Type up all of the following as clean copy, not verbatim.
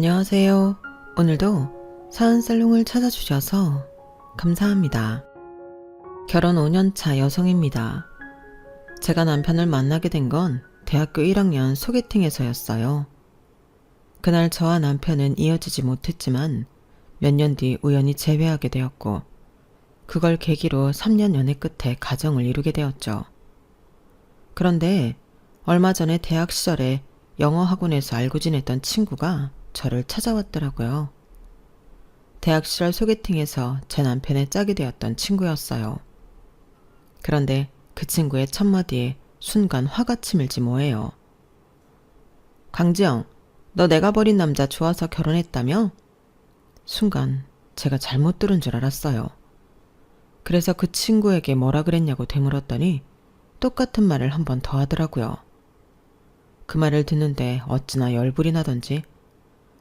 안녕하세요. 오늘도 사은살롱을 찾아주셔서 감사합니다. 결혼 5년차 여성입니다. 제가 남편을 만나게 된 건 대학교 1학년 소개팅에서였어요. 그날 저와 남편은 이어지지 못했지만 몇 년 뒤 우연히 재회하게 되었고 그걸 계기로 3년 연애 끝에 가정을 이루게 되었죠. 그런데 얼마 전에 대학 시절에 영어 학원에서 알고 지냈던 친구가 저를 찾아왔더라고요. 대학 시절 소개팅에서 제 남편의 짝이 되었던 친구였어요. 그런데 그 친구의 첫마디에 순간 화가 치밀지 뭐예요. 강지영, 너 내가 버린 남자 좋아서 결혼했다며? 순간 제가 잘못 들은 줄 알았어요. 그래서 그 친구에게 뭐라 그랬냐고 되물었더니 똑같은 말을 한 번 더 하더라고요. 그 말을 듣는데 어찌나 열불이 나던지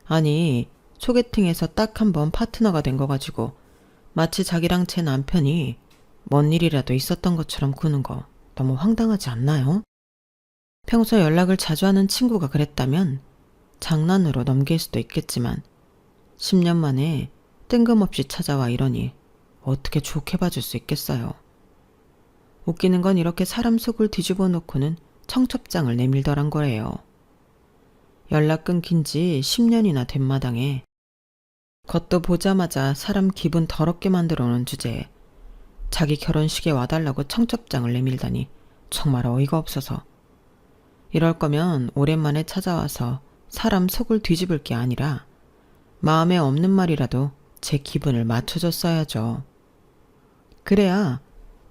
아니 소개팅에서 딱 한 번 파트너가 된 거 가지고 마치 자기랑 제 남편이 뭔 일이라도 있었던 것처럼 구는 거 너무 황당하지 않나요? 평소 연락을 자주 하는 친구가 그랬다면 장난으로 넘길 수도 있겠지만 10년 만에 뜬금없이 찾아와 이러니 어떻게 좋게 봐줄 수 있겠어요. 웃기는 건 이렇게 사람 속을 뒤집어 놓고는 청첩장을 내밀더란 거예요. 연락 끊긴 지 10년이나 된 마당에 겉도 보자마자 사람 기분 더럽게 만들어 놓은 주제에 자기 결혼식에 와달라고 청첩장을 내밀다니 정말 어이가 없어서 이럴 거면 오랜만에 찾아와서 사람 속을 뒤집을 게 아니라 마음에 없는 말이라도 제 기분을 맞춰줬어야죠. 그래야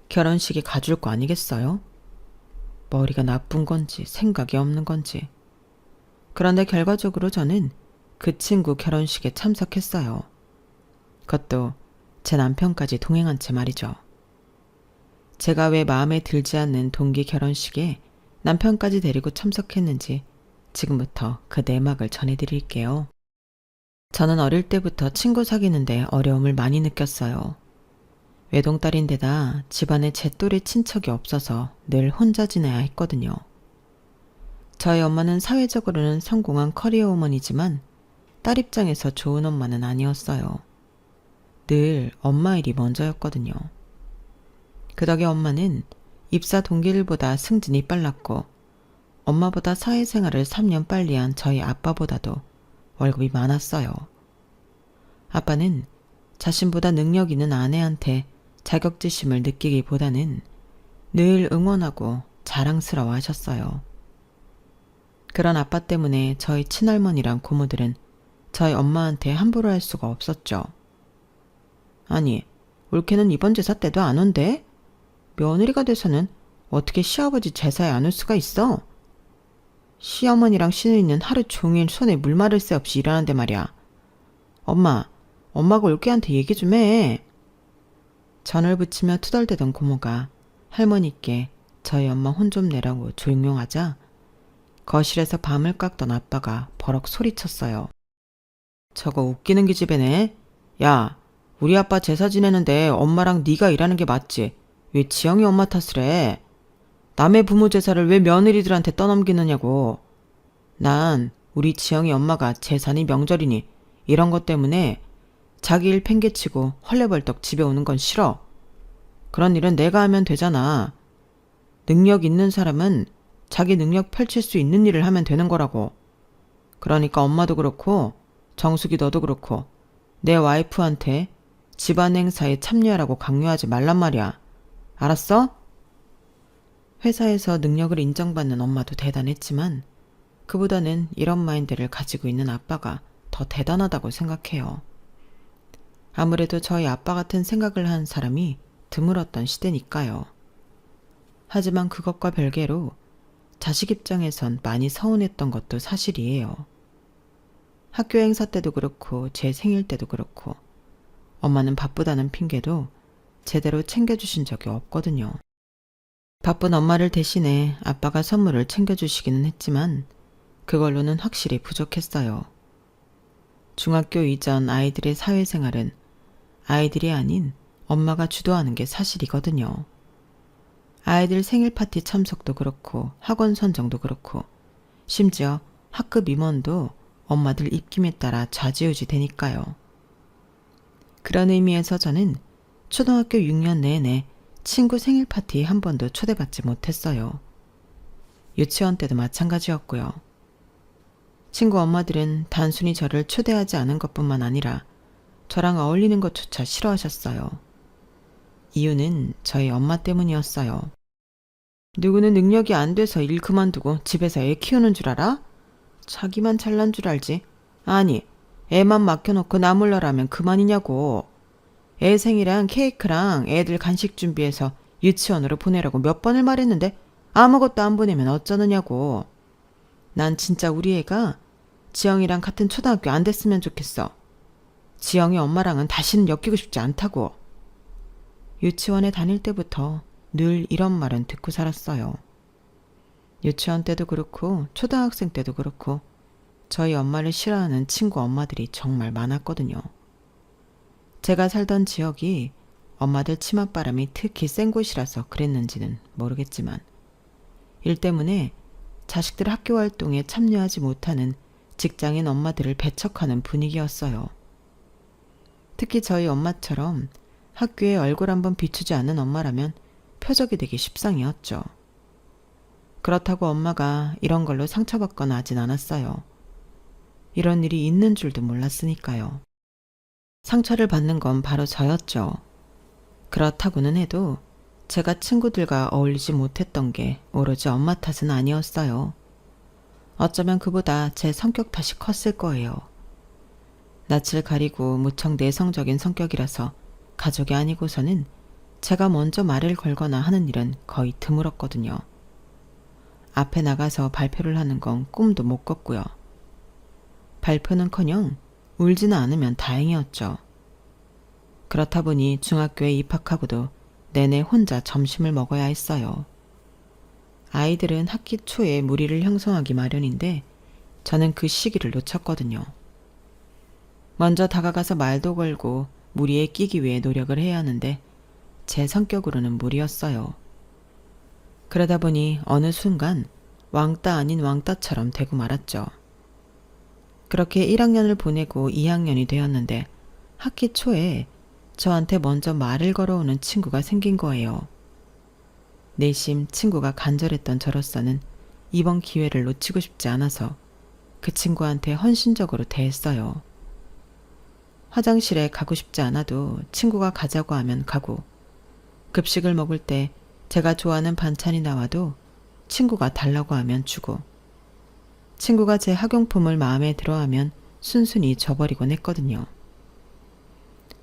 결혼식에 가줄 거 아니겠어요? 머리가 나쁜 건지 생각이 없는 건지. 그런데 결과적으로 저는 그 친구 결혼식에 참석했어요. 그것도 제 남편까지 동행한 채 말이죠. 제가 왜 마음에 들지 않는 동기 결혼식에 남편까지 데리고 참석했는지 지금부터 그 내막을 전해드릴게요. 저는 어릴 때부터 친구 사귀는데 어려움을 많이 느꼈어요. 외동딸인데다 집안에 제 또래 친척이 없어서 늘 혼자 지내야 했거든요. 저희 엄마는 사회적으로는 성공한 커리어 우먼이지만 딸 입장에서 좋은 엄마는 아니었어요. 늘 엄마 일이 먼저였거든요. 그 덕에 엄마는 입사 동기들보다 승진이 빨랐고 엄마보다 사회생활을 3년 빨리 한 저희 아빠보다도 월급이 많았어요. 아빠는 자신보다 능력 있는 아내한테 자격지심을 느끼기보다는 늘 응원하고 자랑스러워 하셨어요. 그런 아빠 때문에 저희 친할머니랑 고모들은 저희 엄마한테 함부로 할 수가 없었죠. 아니, 올케는 이번 제사 때도 안 온대? 며느리가 돼서는 어떻게 시아버지 제사에 안 올 수가 있어? 시어머니랑 시누이는 하루 종일 손에 물 마를 새 없이 일하는데 말이야. 엄마가 올케한테 얘기 좀 해. 전을 붙이며 투덜대던 고모가 할머니께 저희 엄마 혼 좀 내라고 조용용하자 거실에서 밤을 깎던 아빠가 버럭 소리쳤어요. 저거 웃기는 기집애네. 야, 우리 아빠 제사 지내는데 엄마랑 네가 일하는 게 맞지? 왜 지영이 엄마 탓을 해? 남의 부모 제사를 왜 며느리들한테 떠넘기느냐고. 난 우리 지영이 엄마가 제사니 명절이니 이런 것 때문에 자기 일 팽개치고 헐레벌떡 집에 오는 건 싫어. 그런 일은 내가 하면 되잖아. 능력 있는 사람은 자기 능력 펼칠 수 있는 일을 하면 되는 거라고. 그러니까 엄마도 그렇고 정숙이 너도 그렇고 내 와이프한테 집안 행사에 참여하라고 강요하지 말란 말이야. 알았어? 회사에서 능력을 인정받는 엄마도 대단했지만 그보다는 이런 마인드를 가지고 있는 아빠가 더 대단하다고 생각해요. 아무래도 저희 아빠 같은 생각을 한 사람이 드물었던 시대니까요. 하지만 그것과 별개로 자식 입장에선 많이 서운했던 것도 사실이에요. 학교 행사 때도 그렇고 제 생일 때도 그렇고 엄마는 바쁘다는 핑계도 제대로 챙겨주신 적이 없거든요. 바쁜 엄마를 대신해 아빠가 선물을 챙겨주시기는 했지만 그걸로는 확실히 부족했어요. 중학교 이전 아이들의 사회생활은 아이들이 아닌 엄마가 주도하는 게 사실이거든요. 아이들 생일 파티 참석도 그렇고 학원 선정도 그렇고 심지어 학급 임원도 엄마들 입김에 따라 좌지우지 되니까요. 그런 의미에서 저는 초등학교 6년 내내 친구 생일 파티 한 번도 초대받지 못했어요. 유치원 때도 마찬가지였고요. 친구 엄마들은 단순히 저를 초대하지 않은 것뿐만 아니라 저랑 어울리는 것조차 싫어하셨어요. 이유는 저희 엄마 때문이었어요. 누구는 능력이 안 돼서 일 그만두고 집에서 애 키우는 줄 알아? 자기만 잘난 줄 알지. 아니, 애만 맡겨놓고 나몰라라면 그만이냐고. 애 생일랑 케이크랑 애들 간식 준비해서 유치원으로 보내라고 몇 번을 말했는데 아무것도 안 보내면 어쩌느냐고. 난 진짜 우리 애가 지영이랑 같은 초등학교 안 됐으면 좋겠어. 지영이 엄마랑은 다시는 엮이고 싶지 않다고. 유치원에 다닐 때부터 늘 이런 말은 듣고 살았어요. 유치원 때도 그렇고 초등학생 때도 그렇고 저희 엄마를 싫어하는 친구 엄마들이 정말 많았거든요. 제가 살던 지역이 엄마들 치맛바람이 특히 센 곳이라서 그랬는지는 모르겠지만 일 때문에 자식들 학교 활동에 참여하지 못하는 직장인 엄마들을 배척하는 분위기였어요. 특히 저희 엄마처럼 학교에 얼굴 한번 비추지 않는 엄마라면 표적이 되기 십상이었죠. 그렇다고 엄마가 이런 걸로 상처받거나 하진 않았어요. 이런 일이 있는 줄도 몰랐으니까요. 상처를 받는 건 바로 저였죠. 그렇다고는 해도 제가 친구들과 어울리지 못했던 게 오로지 엄마 탓은 아니었어요. 어쩌면 그보다 제 성격 탓이 컸을 거예요. 낯을 가리고 무척 내성적인 성격이라서 가족이 아니고서는 제가 먼저 말을 걸거나 하는 일은 거의 드물었거든요. 앞에 나가서 발표를 하는 건 꿈도 못 꿨고요. 발표는커녕 울지는 않으면 다행이었죠. 그렇다 보니 중학교에 입학하고도 내내 혼자 점심을 먹어야 했어요. 아이들은 학기 초에 무리를 형성하기 마련인데 저는 그 시기를 놓쳤거든요. 먼저 다가가서 말도 걸고 무리에 끼기 위해 노력을 해야 하는데 제 성격으로는 무리였어요. 그러다 보니 어느 순간 왕따 아닌 왕따처럼 되고 말았죠. 그렇게 1학년을 보내고 2학년이 되었는데 학기 초에 저한테 먼저 말을 걸어오는 친구가 생긴 거예요. 내심 친구가 간절했던 저로서는 이번 기회를 놓치고 싶지 않아서 그 친구한테 헌신적으로 대했어요. 화장실에 가고 싶지 않아도 친구가 가자고 하면 가고, 급식을 먹을 때 제가 좋아하는 반찬이 나와도 친구가 달라고 하면 주고, 친구가 제 학용품을 마음에 들어하면 순순히 줘버리곤 했거든요.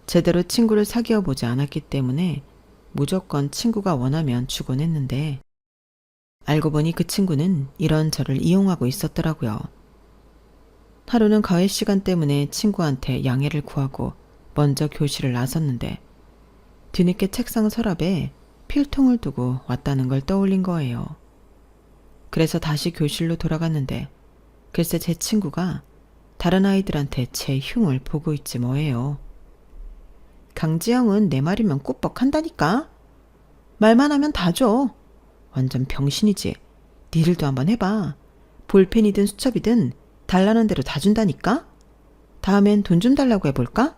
제대로 친구를 사귀어 보지 않았기 때문에 무조건 친구가 원하면 주곤 했는데 알고 보니 그 친구는 이런 저를 이용하고 있었더라고요. 하루는 과외 시간 때문에 친구한테 양해를 구하고 먼저 교실을 나섰는데 뒤늦게 책상 서랍에 필통을 두고 왔다는 걸 떠올린 거예요. 그래서 다시 교실로 돌아갔는데 글쎄 제 친구가 다른 아이들한테 제 흉을 보고 있지 뭐예요. 강지영은 내 말이면 꾸벅한다니까. 말만 하면 다 줘. 완전 병신이지. 니들도 한번 해봐. 볼펜이든 수첩이든 달라는 대로 다 준다니까. 다음엔 돈 좀 달라고 해볼까?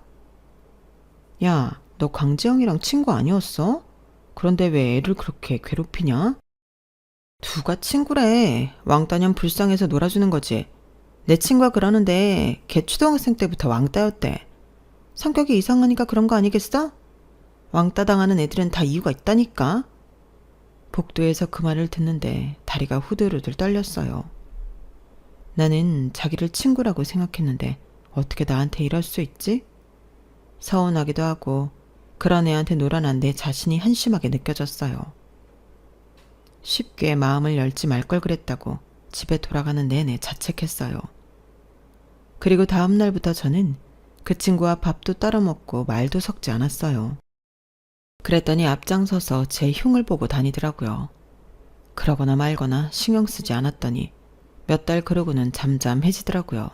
야, 너 강지영이랑 친구 아니었어? 그런데 왜 애를 그렇게 괴롭히냐? 누가 친구래. 왕따년 불쌍해서 놀아주는 거지. 내 친구가 그러는데 걔 초등학생 때부터 왕따였대. 성격이 이상하니까 그런 거 아니겠어? 왕따 당하는 애들은 다 이유가 있다니까. 복도에서 그 말을 듣는데 다리가 후들후들 떨렸어요. 나는 자기를 친구라고 생각했는데 어떻게 나한테 이럴 수 있지? 서운하기도 하고 그런 애한테 놀아난 내 자신이 한심하게 느껴졌어요. 쉽게 마음을 열지 말 걸 그랬다고 집에 돌아가는 내내 자책했어요. 그리고 다음 날부터 저는 그 친구와 밥도 따로 먹고 말도 섞지 않았어요. 그랬더니 앞장서서 제 흉을 보고 다니더라고요. 그러거나 말거나 신경 쓰지 않았더니 몇 달 그러고는 잠잠해지더라고요.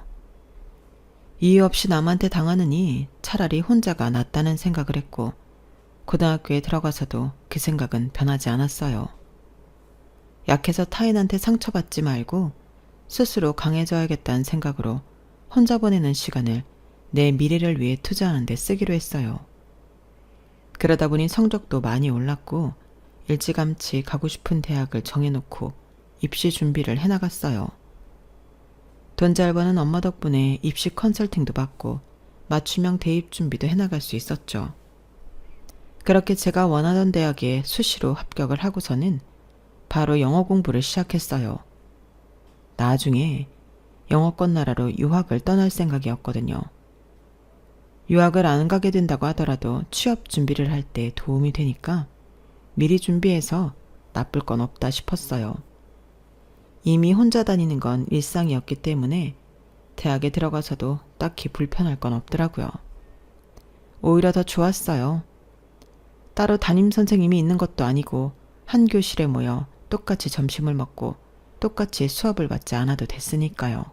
이유 없이 남한테 당하느니 차라리 혼자가 낫다는 생각을 했고 고등학교에 들어가서도 그 생각은 변하지 않았어요. 약해서 타인한테 상처받지 말고 스스로 강해져야겠다는 생각으로 혼자 보내는 시간을 내 미래를 위해 투자하는 데 쓰기로 했어요. 그러다 보니 성적도 많이 올랐고 일찌감치 가고 싶은 대학을 정해놓고 입시 준비를 해나갔어요. 돈 잘 버는 엄마 덕분에 입시 컨설팅도 받고 맞춤형 대입 준비도 해나갈 수 있었죠. 그렇게 제가 원하던 대학에 수시로 합격을 하고서는 바로 영어 공부를 시작했어요. 나중에 영어권 나라로 유학을 떠날 생각이었거든요. 유학을 안 가게 된다고 하더라도 취업 준비를 할 때 도움이 되니까 미리 준비해서 나쁠 건 없다 싶었어요. 이미 혼자 다니는 건 일상이었기 때문에 대학에 들어가서도 딱히 불편할 건 없더라고요. 오히려 더 좋았어요. 따로 담임 선생님이 있는 것도 아니고 한 교실에 모여 똑같이 점심을 먹고 똑같이 수업을 받지 않아도 됐으니까요.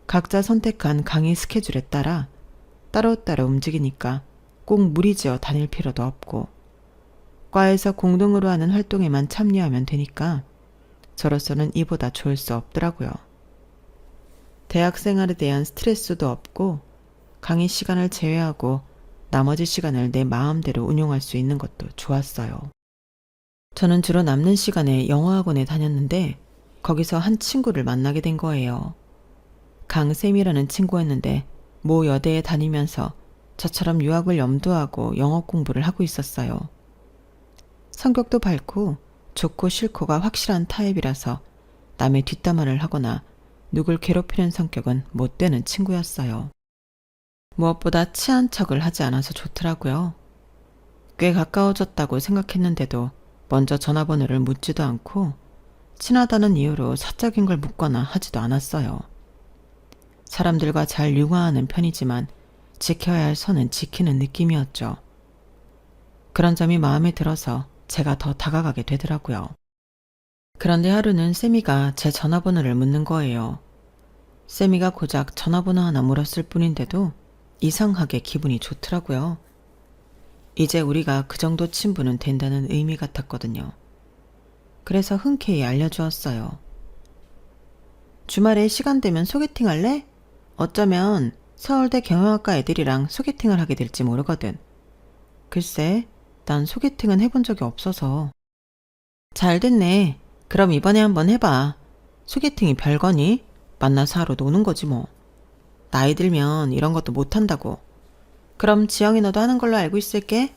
각자 선택한 강의 스케줄에 따라 따로따로 움직이니까 꼭 무리지어 다닐 필요도 없고 과에서 공동으로 하는 활동에만 참여하면 되니까 저로서는 이보다 좋을 수 없더라고요. 대학 생활에 대한 스트레스도 없고 강의 시간을 제외하고 나머지 시간을 내 마음대로 운용할 수 있는 것도 좋았어요. 저는 주로 남는 시간에 영어학원에 다녔는데 거기서 한 친구를 만나게 된 거예요. 강쌤이라는 친구였는데 모 여대에 다니면서 저처럼 유학을 염두하고 영어 공부를 하고 있었어요. 성격도 밝고 좋고 싫고가 확실한 타입이라서 남의 뒷담화를 하거나 누굴 괴롭히는 성격은 못 되는 친구였어요. 무엇보다 치안 척을 하지 않아서 좋더라고요. 꽤 가까워졌다고 생각했는데도 먼저 전화번호를 묻지도 않고 친하다는 이유로 사적인 걸 묻거나 하지도 않았어요. 사람들과 잘 융화하는 편이지만 지켜야 할 선은 지키는 느낌이었죠. 그런 점이 마음에 들어서 제가 더 다가가게 되더라고요. 그런데 하루는 세미가 제 전화번호를 묻는 거예요. 세미가 고작 전화번호 하나 물었을 뿐인데도 이상하게 기분이 좋더라고요. 이제 우리가 그 정도 친분은 된다는 의미 같았거든요. 그래서 흔쾌히 알려주었어요. 주말에 시간 되면 소개팅 할래? 어쩌면 서울대 경영학과 애들이랑 소개팅을 하게 될지 모르거든. 글쎄, 난 소개팅은 해본 적이 없어서. 잘 됐네. 그럼 이번에 한번 해봐. 소개팅이 별거니? 만나서 하루 노는 거지 뭐. 나이 들면 이런 것도 못한다고. 그럼 지영이 너도 하는 걸로 알고 있을게.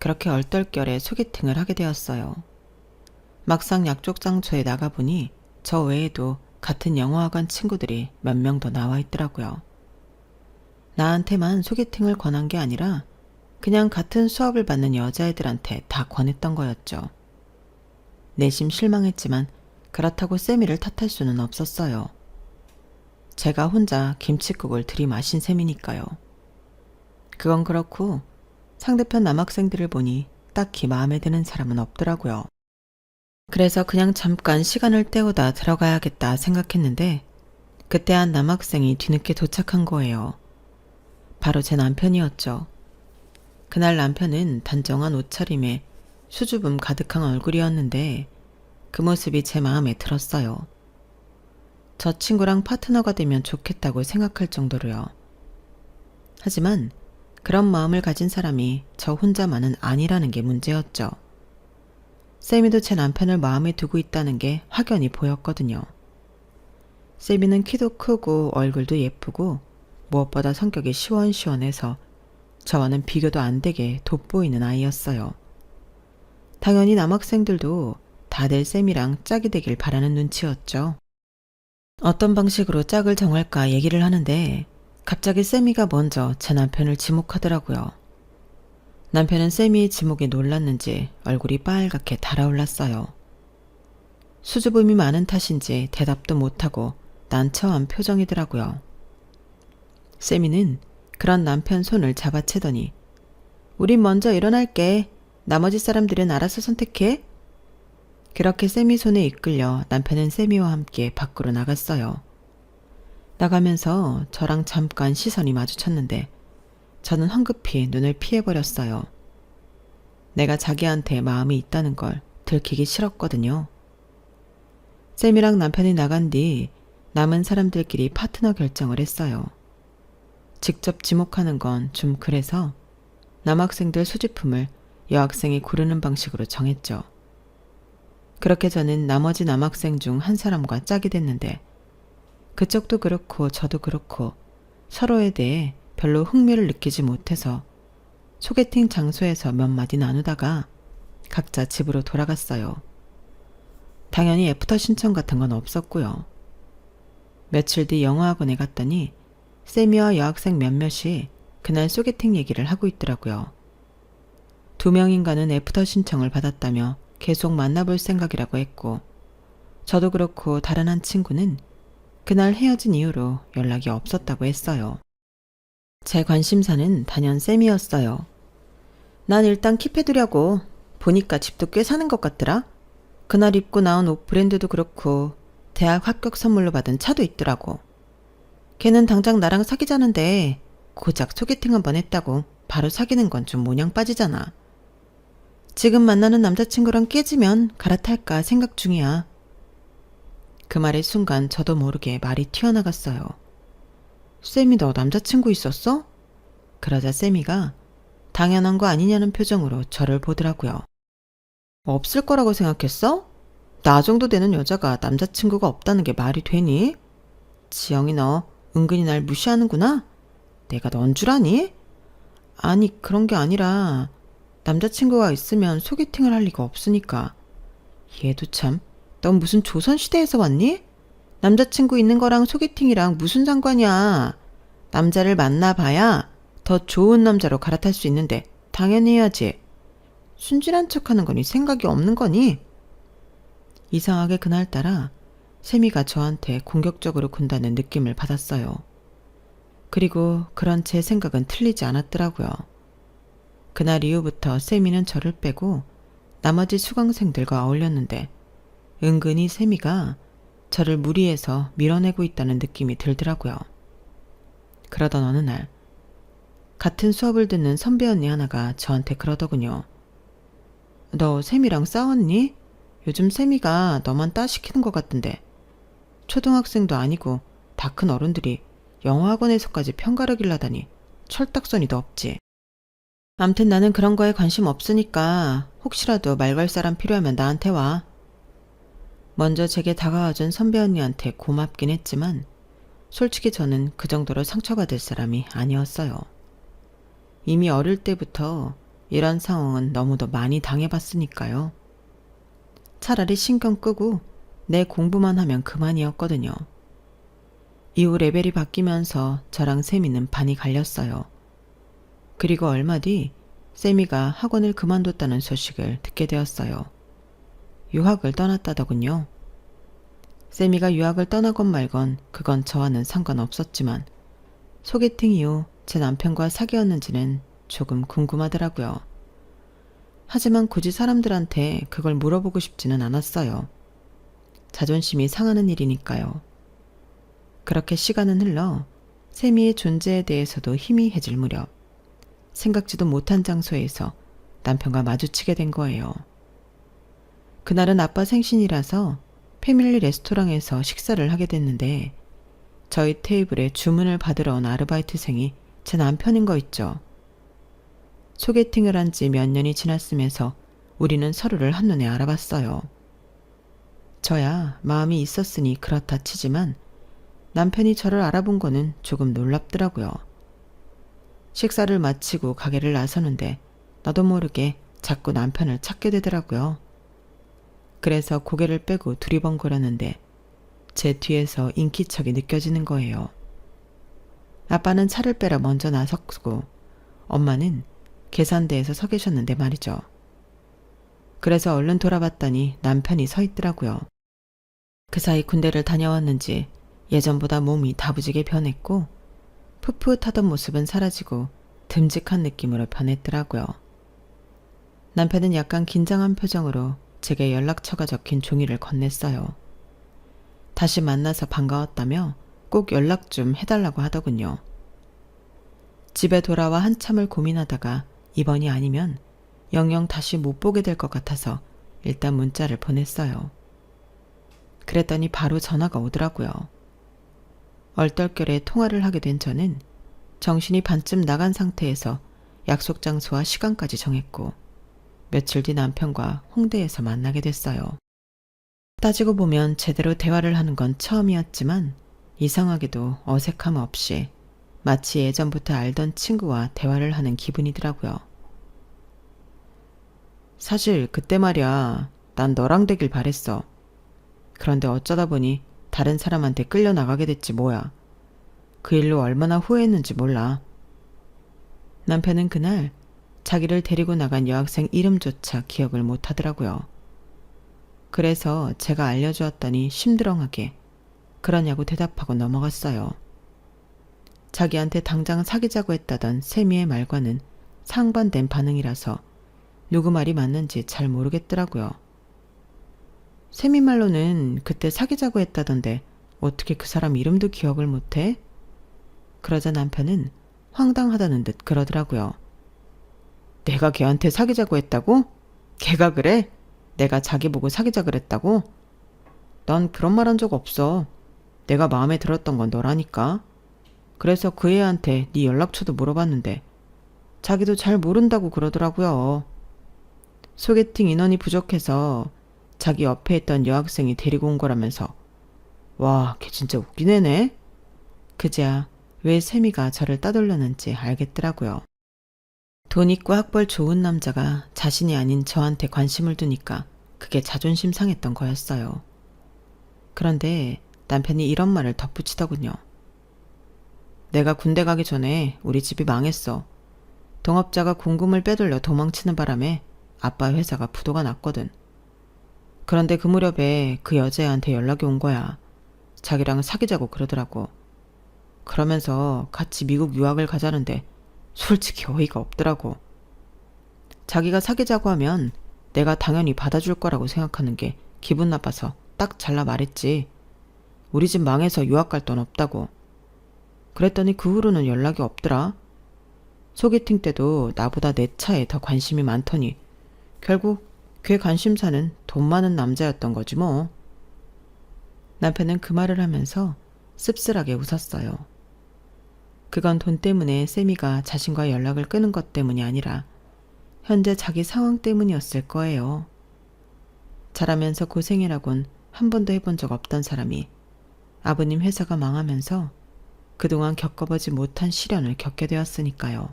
그렇게 얼떨결에 소개팅을 하게 되었어요. 막상 약족장소에 나가보니 저 외에도 같은 영어학원 친구들이 몇 명 더 나와 있더라고요. 나한테만 소개팅을 권한 게 아니라 그냥 같은 수업을 받는 여자애들한테 다 권했던 거였죠. 내심 실망했지만 그렇다고 세미를 탓할 수는 없었어요. 제가 혼자 김칫국을 들이마신 셈이니까요. 그건 그렇고 상대편 남학생들을 보니 딱히 마음에 드는 사람은 없더라고요. 그래서 그냥 잠깐 시간을 때우다 들어가야겠다 생각했는데 그때 한 남학생이 뒤늦게 도착한 거예요. 바로 제 남편이었죠. 그날 남편은 단정한 옷차림에 수줍음 가득한 얼굴이었는데 그 모습이 제 마음에 들었어요. 저 친구랑 파트너가 되면 좋겠다고 생각할 정도로요. 하지만 그런 마음을 가진 사람이 저 혼자만은 아니라는 게 문제였죠. 세미도 제 남편을 마음에 두고 있다는 게 확연히 보였거든요. 세미는 키도 크고 얼굴도 예쁘고 무엇보다 성격이 시원시원해서 저와는 비교도 안 되게 돋보이는 아이였어요. 당연히 남학생들도 다들 세미랑 짝이 되길 바라는 눈치였죠. 어떤 방식으로 짝을 정할까 얘기를 하는데 갑자기 세미가 먼저 제 남편을 지목하더라고요. 남편은 세미의 지목에 놀랐는지 얼굴이 빨갛게 달아올랐어요. 수줍음이 많은 탓인지 대답도 못하고 난처한 표정이더라고요. 세미는 그런 남편 손을 잡아채더니 우린 먼저 일어날게. 나머지 사람들은 알아서 선택해. 그렇게 세미 손에 이끌려 남편은 세미와 함께 밖으로 나갔어요. 나가면서 저랑 잠깐 시선이 마주쳤는데 저는 황급히 눈을 피해버렸어요. 내가 자기한테 마음이 있다는 걸 들키기 싫었거든요. 세미랑 남편이 나간 뒤 남은 사람들끼리 파트너 결정을 했어요. 직접 지목하는 건 좀 그래서 남학생들 소지품을 여학생이 고르는 방식으로 정했죠. 그렇게 저는 나머지 남학생 중 한 사람과 짝이 됐는데 그쪽도 그렇고 저도 그렇고 서로에 대해 별로 흥미를 느끼지 못해서 소개팅 장소에서 몇 마디 나누다가 각자 집으로 돌아갔어요. 당연히 애프터 신청 같은 건 없었고요. 며칠 뒤 영어학원에 갔더니 쌤이와 여학생 몇몇이 그날 소개팅 얘기를 하고 있더라고요. 2명인가는 애프터 신청을 받았다며 계속 만나볼 생각이라고 했고 저도 그렇고 다른 한 친구는 그날 헤어진 이후로 연락이 없었다고 했어요. 제 관심사는 단연 쌤이었어요. 난 일단 킵해두려고. 보니까 집도 꽤 사는 것 같더라. 그날 입고 나온 옷 브랜드도 그렇고 대학 합격 선물로 받은 차도 있더라고. 걔는 당장 나랑 사귀자는데 고작 소개팅 한번 했다고 바로 사귀는 건 좀 모냥 빠지잖아. 지금 만나는 남자친구랑 깨지면 갈아탈까 생각 중이야. 그 말의 순간 저도 모르게 말이 튀어나갔어요. 쌤이 너 남자친구 있었어? 그러자 쌤이가 당연한 거 아니냐는 표정으로 저를 보더라고요. 없을 거라고 생각했어? 나 정도 되는 여자가 남자친구가 없다는 게 말이 되니? 지영이 너 은근히 날 무시하는구나? 내가 넌 줄 아니? 아니 그런 게 아니라 남자친구가 있으면 소개팅을 할 리가 없으니까. 얘도 참, 넌 무슨 조선시대에서 왔니? 남자친구 있는 거랑 소개팅이랑 무슨 상관이야. 남자를 만나봐야 더 좋은 남자로 갈아탈 수 있는데 당연히 해야지. 순진한 척하는 거니 생각이 없는 거니? 이상하게 그날따라 세미가 저한테 공격적으로 군다는 느낌을 받았어요. 그리고 그런 제 생각은 틀리지 않았더라고요. 그날 이후부터 세미는 저를 빼고 나머지 수강생들과 어울렸는데 은근히 세미가 저를 무리해서 밀어내고 있다는 느낌이 들더라고요. 그러던 어느 날 같은 수업을 듣는 선배 언니 하나가 저한테 그러더군요. 너 세미랑 싸웠니? 요즘 세미가 너만 따시키는 것 같던데. 초등학생도 아니고 다 큰 어른들이 영어학원에서까지 편가르 길라다니 철딱서니도 없지. 암튼 나는 그런 거에 관심 없으니까 혹시라도 말 걸 사람 필요하면 나한테 와. 먼저 제게 다가와준 선배 언니한테 고맙긴 했지만 솔직히 저는 그 정도로 상처받을 사람이 아니었어요. 이미 어릴 때부터 이런 상황은 너무도 많이 당해봤으니까요. 차라리 신경 끄고 내 공부만 하면 그만이었거든요. 이후 레벨이 바뀌면서 저랑 세미는 반이 갈렸어요. 그리고 얼마 뒤 세미가 학원을 그만뒀다는 소식을 듣게 되었어요. 유학을 떠났다더군요. 세미가 유학을 떠나건 말건 그건 저와는 상관없었지만 소개팅 이후 제 남편과 사귀었는지는 조금 궁금하더라고요. 하지만 굳이 사람들한테 그걸 물어보고 싶지는 않았어요. 자존심이 상하는 일이니까요. 그렇게 시간은 흘러 세미의 존재에 대해서도 희미해질 무렵 생각지도 못한 장소에서 남편과 마주치게 된 거예요. 그날은 아빠 생신이라서 패밀리 레스토랑에서 식사를 하게 됐는데 저희 테이블에 주문을 받으러 온 아르바이트생이 제 남편인 거 있죠. 소개팅을 한 지 몇 년이 지났으면서 우리는 서로를 한눈에 알아봤어요. 저야 마음이 있었으니 그렇다 치지만 남편이 저를 알아본 거는 조금 놀랍더라고요. 식사를 마치고 가게를 나서는데 나도 모르게 자꾸 남편을 찾게 되더라고요. 그래서 고개를 빼고 두리번거렸는데 제 뒤에서 인기척이 느껴지는 거예요. 아빠는 차를 빼러 먼저 나섰고 엄마는 계산대에서 서 계셨는데 말이죠. 그래서 얼른 돌아봤더니 남편이 서 있더라고요. 그 사이 군대를 다녀왔는지 예전보다 몸이 다부지게 변했고 풋풋하던 모습은 사라지고 듬직한 느낌으로 변했더라고요. 남편은 약간 긴장한 표정으로 제게 연락처가 적힌 종이를 건넸어요. 다시 만나서 반가웠다며 꼭 연락 좀 해달라고 하더군요. 집에 돌아와 한참을 고민하다가 이번이 아니면 영영 다시 못 보게 될 것 같아서 일단 문자를 보냈어요. 그랬더니 바로 전화가 오더라고요. 얼떨결에 통화를 하게 된 저는 정신이 반쯤 나간 상태에서 약속 장소와 시간까지 정했고 며칠 뒤 남편과 홍대에서 만나게 됐어요. 따지고 보면 제대로 대화를 하는 건 처음이었지만 이상하게도 어색함 없이 마치 예전부터 알던 친구와 대화를 하는 기분이더라고요. 사실 그때 말이야, 난 너랑 되길 바랬어. 그런데 어쩌다 보니 다른 사람한테 끌려나가게 됐지 뭐야. 그 일로 얼마나 후회했는지 몰라. 남편은 그날 자기를 데리고 나간 여학생 이름조차 기억을 못 하더라고요. 그래서 제가 알려주었더니 심드렁하게 그러냐고 대답하고 넘어갔어요. 자기한테 당장 사귀자고 했다던 세미의 말과는 상반된 반응이라서 누구 말이 맞는지 잘 모르겠더라고요. 세미 말로는 그때 사귀자고 했다던데 어떻게 그 사람 이름도 기억을 못해? 그러자 남편은 황당하다는 듯 그러더라고요. 내가 걔한테 사귀자고 했다고? 걔가 그래? 내가 자기 보고 사귀자 그랬다고? 난 그런 말 한 적 없어. 내가 마음에 들었던 건 너라니까. 그래서 그 애한테 네 연락처도 물어봤는데 자기도 잘 모른다고 그러더라고요. 소개팅 인원이 부족해서 자기 옆에 있던 여학생이 데리고 온 거라면서. 와, 걔 진짜 웃긴 애네. 그제야 왜 세미가 저를 따돌렸는지 알겠더라고요. 돈 있고 학벌 좋은 남자가 자신이 아닌 저한테 관심을 두니까 그게 자존심 상했던 거였어요. 그런데 남편이 이런 말을 덧붙이더군요. 내가 군대 가기 전에 우리 집이 망했어. 동업자가 공금을 빼돌려 도망치는 바람에 아빠 회사가 부도가 났거든. 그런데 그 무렵에 그 여자애한테 연락이 온 거야. 자기랑 사귀자고 그러더라고. 그러면서 같이 미국 유학을 가자는데 솔직히 어이가 없더라고. 자기가 사귀자고 하면 내가 당연히 받아줄 거라고 생각하는 게 기분 나빠서 딱 잘라 말했지. 우리 집 망해서 유학 갈 돈 없다고. 그랬더니 그 후로는 연락이 없더라. 소개팅 때도 나보다 내 차에 더 관심이 많더니 결국 걔 관심사는 돈 많은 남자였던 거지 뭐. 남편은 그 말을 하면서 씁쓸하게 웃었어요. 그건 돈 때문에 세미가 자신과 연락을 끊은 것 때문이 아니라 현재 자기 상황 때문이었을 거예요. 자라면서 고생이라곤 한 번도 해본 적 없던 사람이 아버님 회사가 망하면서 그동안 겪어보지 못한 시련을 겪게 되었으니까요.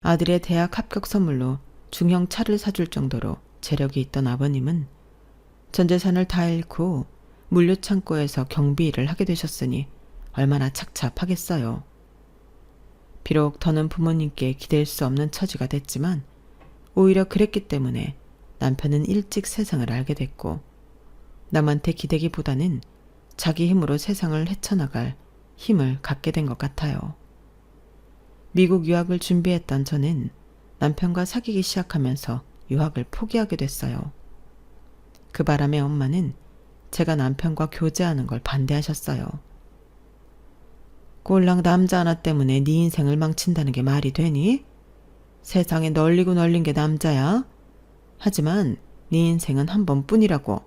아들의 대학 합격 선물로 중형 차를 사줄 정도로 재력이 있던 아버님은 전 재산을 다 잃고 물류창고에서 경비 일을 하게 되셨으니 얼마나 착잡하겠어요. 비록 더는 부모님께 기댈 수 없는 처지가 됐지만 오히려 그랬기 때문에 남편은 일찍 세상을 알게 됐고 남한테 기대기보다는 자기 힘으로 세상을 헤쳐나갈 힘을 갖게 된 것 같아요. 미국 유학을 준비했던 저는 남편과 사귀기 시작하면서 유학을 포기하게 됐어요. 그 바람에 엄마는 제가 남편과 교제하는 걸 반대하셨어요. 꼴랑 남자 하나 때문에 네 인생을 망친다는 게 말이 되니? 세상에 널리고 널린 게 남자야. 하지만 네 인생은 한 번뿐이라고.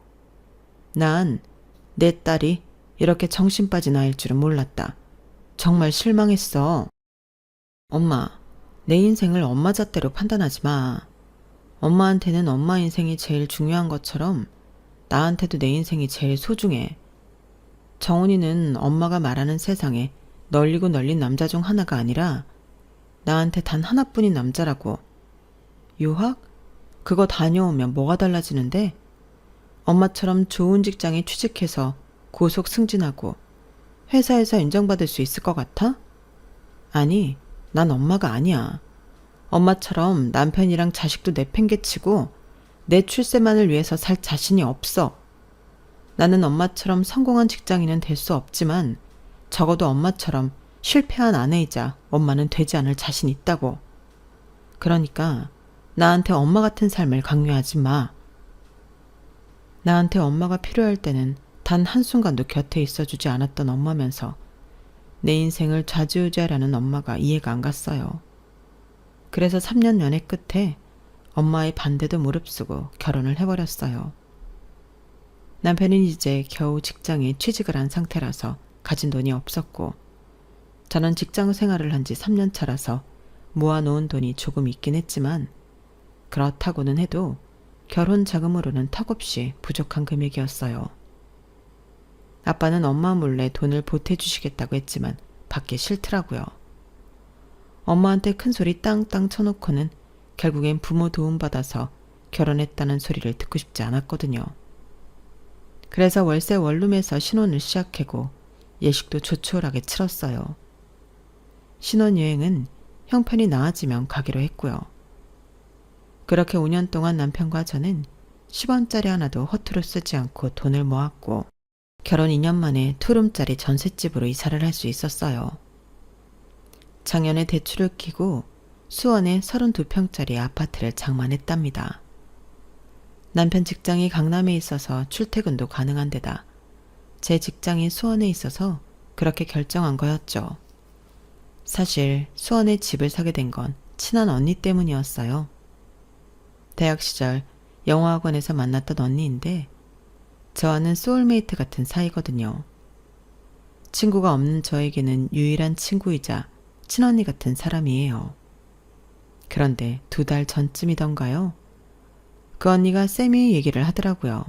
난 내 딸이 이렇게 정신 빠진 아이일 줄은 몰랐다. 정말 실망했어. 엄마, 내 인생을 엄마 잣대로 판단하지 마. 엄마한테는 엄마 인생이 제일 중요한 것처럼 나한테도 내 인생이 제일 소중해. 정훈이는 엄마가 말하는 세상에 널리고 널린 남자 중 하나가 아니라 나한테 단 하나뿐인 남자라고. 유학? 그거 다녀오면 뭐가 달라지는데? 엄마처럼 좋은 직장에 취직해서 고속 승진하고 회사에서 인정받을 수 있을 것 같아? 아니, 난 엄마가 아니야. 엄마처럼 남편이랑 자식도 내팽개치고 내 출세만을 위해서 살 자신이 없어. 나는 엄마처럼 성공한 직장인은 될 수 없지만 적어도 엄마처럼 실패한 아내이자 엄마는 되지 않을 자신 있다고. 그러니까 나한테 엄마 같은 삶을 강요하지 마. 나한테 엄마가 필요할 때는 단 한순간도 곁에 있어주지 않았던 엄마면서 내 인생을 좌지우지하려는 엄마가 이해가 안 갔어요. 그래서 3년 연애 끝에 엄마의 반대도 무릅쓰고 결혼을 해버렸어요. 남편은 이제 겨우 직장에 취직을 한 상태라서 가진 돈이 없었고 저는 직장 생활을 한 지 3년 차라서 모아놓은 돈이 조금 있긴 했지만 그렇다고는 해도 결혼 자금으로는 턱없이 부족한 금액이었어요. 아빠는 엄마 몰래 돈을 보태주시겠다고 했지만 받기 싫더라고요. 엄마한테 큰 소리 땅땅 쳐놓고는 결국엔 부모 도움받아서 결혼했다는 소리를 듣고 싶지 않았거든요. 그래서 월세 원룸에서 신혼을 시작하고 예식도 조촐하게 치렀어요. 신혼여행은 형편이 나아지면 가기로 했고요. 그렇게 5년 동안 남편과 저는 10원짜리 하나도 허투루 쓰지 않고 돈을 모았고 결혼 2년 만에 투룸짜리 전셋집으로 이사를 할 수 있었어요. 작년에 대출을 끼고 수원에 32평짜리 아파트를 장만했답니다. 남편 직장이 강남에 있어서 출퇴근도 가능한 데다 제 직장이 수원에 있어서 그렇게 결정한 거였죠. 사실 수원에 집을 사게 된 건 친한 언니 때문이었어요. 대학 시절 영어학원에서 만났던 언니인데 저와는 소울메이트 같은 사이거든요. 친구가 없는 저에게는 유일한 친구이자 친언니 같은 사람이에요. 그런데 2달 전쯤이던가요? 그 언니가 쌤이 얘기를 하더라고요.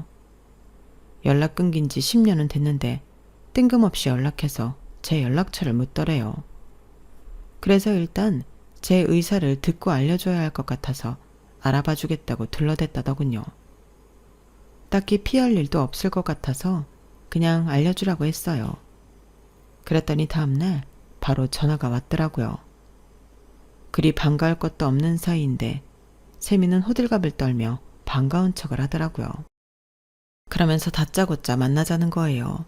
연락 끊긴 지 10년은 됐는데 뜬금없이 연락해서 제 연락처를 묻더래요. 그래서 일단 제 의사를 듣고 알려줘야 할 것 같아서 알아봐 주겠다고 둘러댔다더군요. 딱히 피할 일도 없을 것 같아서 그냥 알려주라고 했어요. 그랬더니 다음날 바로 전화가 왔더라고요. 그리 반가울 것도 없는 사이인데 세미는 호들갑을 떨며 반가운 척을 하더라고요. 그러면서 다짜고짜 만나자는 거예요.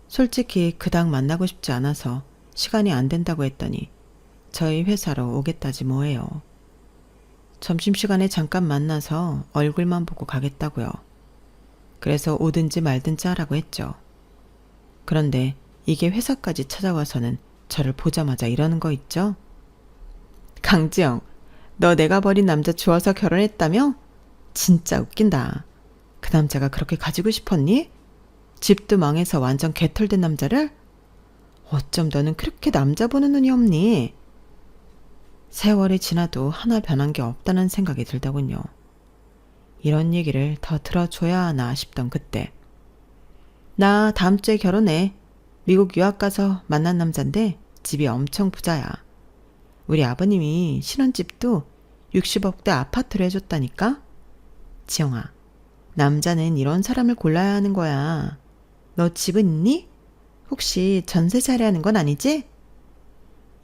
솔직히 그닥 만나고 싶지 않아서 시간이 안 된다고 했더니 저희 회사로 오겠다지 뭐예요. 점심시간에 잠깐 만나서 얼굴만 보고 가겠다고요. 그래서 오든지 말든지 하라고 했죠. 그런데 이게 회사까지 찾아와서는 저를 보자마자 이러는 거 있죠? 강지영, 너 내가 버린 남자 좋아서 결혼했다며? 진짜 웃긴다. 그 남자가 그렇게 가지고 싶었니? 집도 망해서 완전 개털된 남자를? 어쩜 너는 그렇게 남자 보는 눈이 없니? 세월이 지나도 하나 변한 게 없다는 생각이 들더군요. 이런 얘기를 더 들어줘야 하나 싶던 그때. 나 다음 주에 결혼해. 미국 유학 가서 만난 남잔데 집이 엄청 부자야. 우리 아버님이 신혼집도 60억대 아파트를 해줬다니까? 지영아, 남자는 이런 사람을 골라야 하는 거야. 너 집은 있니? 혹시 전세 살이하는 건 아니지?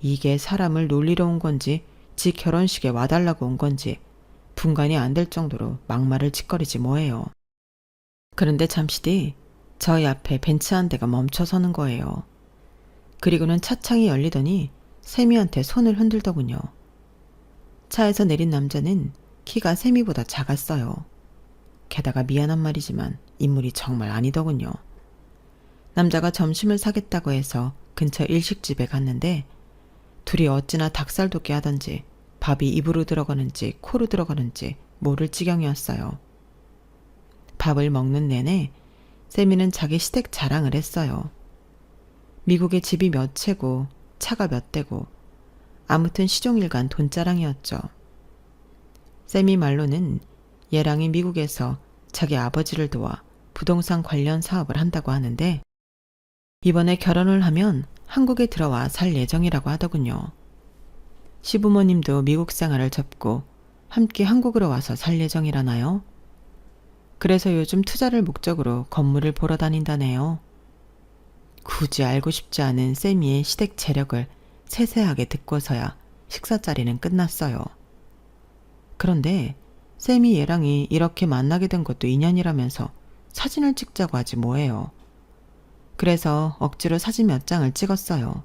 이게 사람을 놀리러 온 건지 지 결혼식에 와달라고 온 건지 분간이 안 될 정도로 막말을 짓거리지 뭐예요. 그런데 잠시 뒤 저희 앞에 벤츠 한 대가 멈춰 서는 거예요. 그리고는 차창이 열리더니 세미한테 손을 흔들더군요. 차에서 내린 남자는 키가 세미보다 작았어요. 게다가 미안한 말이지만 인물이 정말 아니더군요. 남자가 점심을 사겠다고 해서 근처 일식집에 갔는데 둘이 어찌나 닭살돋게 하던지 밥이 입으로 들어가는지 코로 들어가는지 모를 지경이었어요. 밥을 먹는 내내 세미는 자기 시댁 자랑을 했어요. 미국에 집이 몇 채고 차가 몇 대고 아무튼 시종일관 돈자랑이었죠. 세미 말로는 얘랑이 미국에서 자기 아버지를 도와 부동산 관련 사업을 한다고 하는데 이번에 결혼을 하면 한국에 들어와 살 예정이라고 하더군요. 시부모님도 미국 생활을 접고 함께 한국으로 와서 살 예정이라나요? 그래서 요즘 투자를 목적으로 건물을 보러 다닌다네요. 굳이 알고 싶지 않은 세미의 시댁 재력을 세세하게 듣고서야 식사 자리는 끝났어요. 그런데 세미 얘랑이 이렇게 만나게 된 것도 인연이라면서 사진을 찍자고 하지 뭐예요. 그래서 억지로 사진 몇 장을 찍었어요.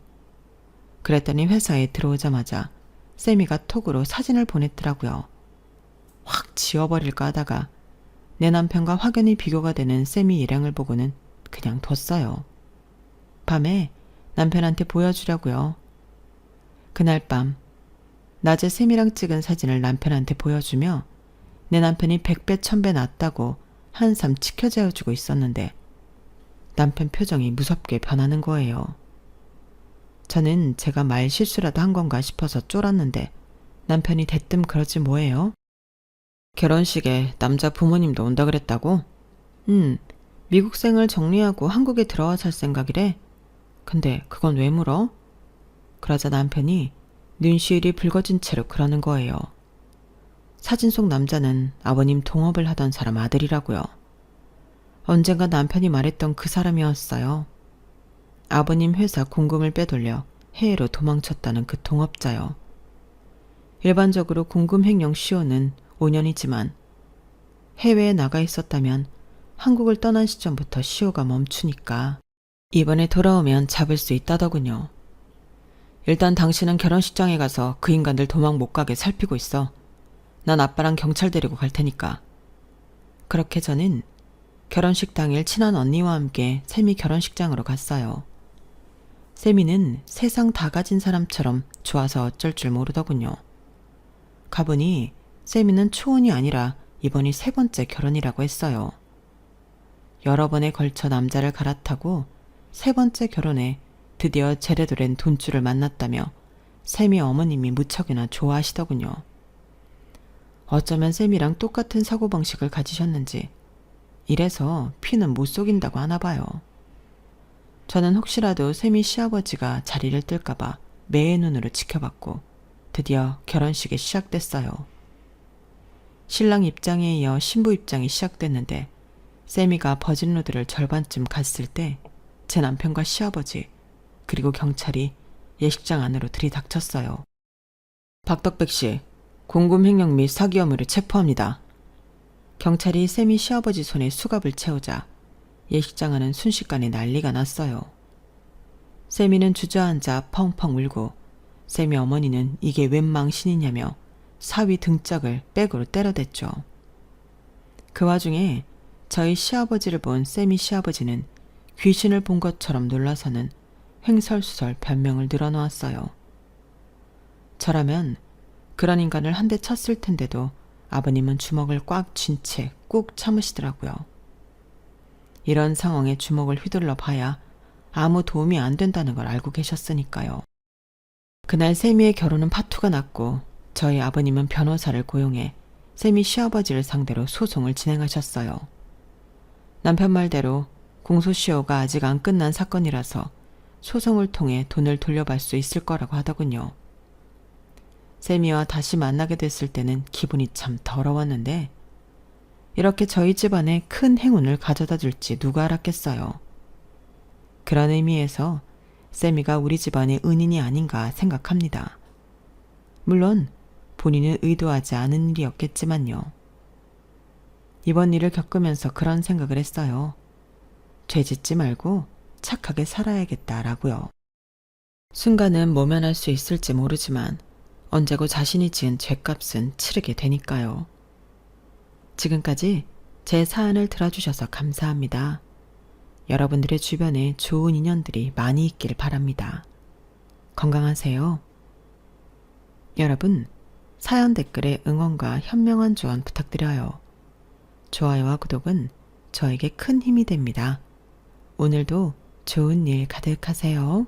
그랬더니 회사에 들어오자마자 세미가 톡으로 사진을 보냈더라고요. 확 지워버릴까 하다가 내 남편과 확연히 비교가 되는 세미 일행을 보고는 그냥 뒀어요. 밤에 남편한테 보여주려고요. 그날 밤 낮에 세미랑 찍은 사진을 남편한테 보여주며 내 남편이 100배 1000배 낫다고 한삼 치켜재어주고 있었는데 남편 표정이 무섭게 변하는 거예요. 저는 제가 말 실수라도 한 건가 싶어서 쫄았는데 남편이 대뜸 그러지 뭐예요? 결혼식에 남자 부모님도 온다 그랬다고? 미국생을 정리하고 한국에 들어와 살 생각이래. 근데 그건 왜 물어? 그러자 남편이 눈시울이 붉어진 채로 그러는 거예요. 사진 속 남자는 아버님 동업을 하던 사람 아들이라고요. 언젠가 남편이 말했던 그 사람이었어요. 아버님 회사 공금을 빼돌려 해외로 도망쳤다는 그 동업자요. 일반적으로 공금 횡령 시효는 5년이지만 해외에 나가 있었다면 한국을 떠난 시점부터 시효가 멈추니까 이번에 돌아오면 잡을 수 있다더군요. 일단 당신은 결혼식장에 가서 그 인간들 도망 못 가게 살피고 있어. 난 아빠랑 경찰 데리고 갈 테니까. 그렇게 저는 결혼식 당일 친한 언니와 함께 세미 결혼식장으로 갔어요. 세미는 세상 다 가진 사람처럼 좋아서 어쩔 줄 모르더군요. 가보니 세미는 초혼이 아니라 이번이 3번째 결혼이라고 했어요. 여러 번에 걸쳐 남자를 갈아타고 3번째 결혼에 드디어 제대로 된 돈줄을 만났다며 세미 어머님이 무척이나 좋아하시더군요. 어쩌면 세미랑 똑같은 사고방식을 가지셨는지 이래서 피는 못 속인다고 하나 봐요. 저는 혹시라도 세미 시아버지가 자리를 뜰까봐 매의 눈으로 지켜봤고 드디어 결혼식이 시작됐어요. 신랑 입장에 이어 신부 입장이 시작됐는데 세미가 버진로드를 절반쯤 갔을 때 제 남편과 시아버지 그리고 경찰이 예식장 안으로 들이닥쳤어요. 박덕백 씨, 공금 횡령 및 사기 혐의로 체포합니다. 경찰이 세미 시아버지 손에 수갑을 채우자 예식장 안은 순식간에 난리가 났어요. 세미는 주저앉아 펑펑 울고 세미 어머니는 이게 웬 망신이냐며 사위 등짝을 백으로 때려댔죠. 그 와중에 저희 시아버지를 본 세미 시아버지는 귀신을 본 것처럼 놀라서는 횡설수설 변명을 늘어놓았어요. 저라면 그런 인간을 한 대 쳤을 텐데도 아버님은 주먹을 꽉 쥔 채 꾹 참으시더라고요. 이런 상황에 주먹을 휘둘러 봐야 아무 도움이 안 된다는 걸 알고 계셨으니까요. 그날 세미의 결혼은 파투가 났고 저희 아버님은 변호사를 고용해 세미 시아버지를 상대로 소송을 진행하셨어요. 남편 말대로 공소시효가 아직 안 끝난 사건이라서 소송을 통해 돈을 돌려받을 수 있을 거라고 하더군요. 세미와 다시 만나게 됐을 때는 기분이 참 더러웠는데 이렇게 저희 집안에 큰 행운을 가져다 줄지 누가 알았겠어요. 그런 의미에서 세미가 우리 집안의 은인이 아닌가 생각합니다. 물론 본인은 의도하지 않은 일이었겠지만요. 이번 일을 겪으면서 그런 생각을 했어요. 죄 짓지 말고 착하게 살아야겠다라고요. 순간은 모면할 수 있을지 모르지만 언제고 자신이 지은 죄값은 치르게 되니까요. 지금까지 제 사연을 들어주셔서 감사합니다. 여러분들의 주변에 좋은 인연들이 많이 있길 바랍니다. 건강하세요. 여러분, 사연 댓글에 응원과 현명한 조언 부탁드려요. 좋아요와 구독은 저에게 큰 힘이 됩니다. 오늘도 좋은 일 가득하세요.